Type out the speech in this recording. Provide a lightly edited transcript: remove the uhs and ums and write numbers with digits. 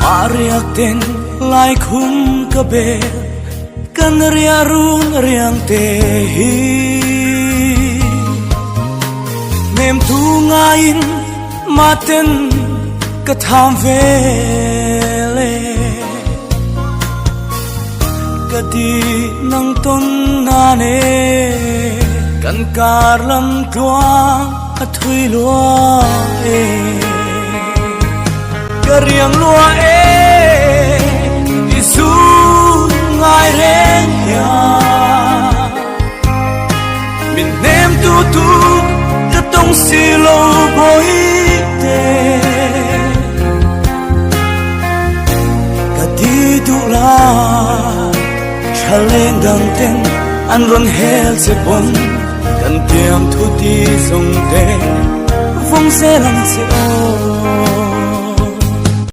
Mariak ten lai khum ka be kan ria run riang te hi mem tu ngain maten ka tham ve le ka di nang ton na ne kan kar lam tua a thui lua e ka riang lua e Isu ngai reng ya min nem tu ka tong si lo boy te ka di du la chaleng dang ten an ron hel se pon kan tiam thu ti song te vong se lang se o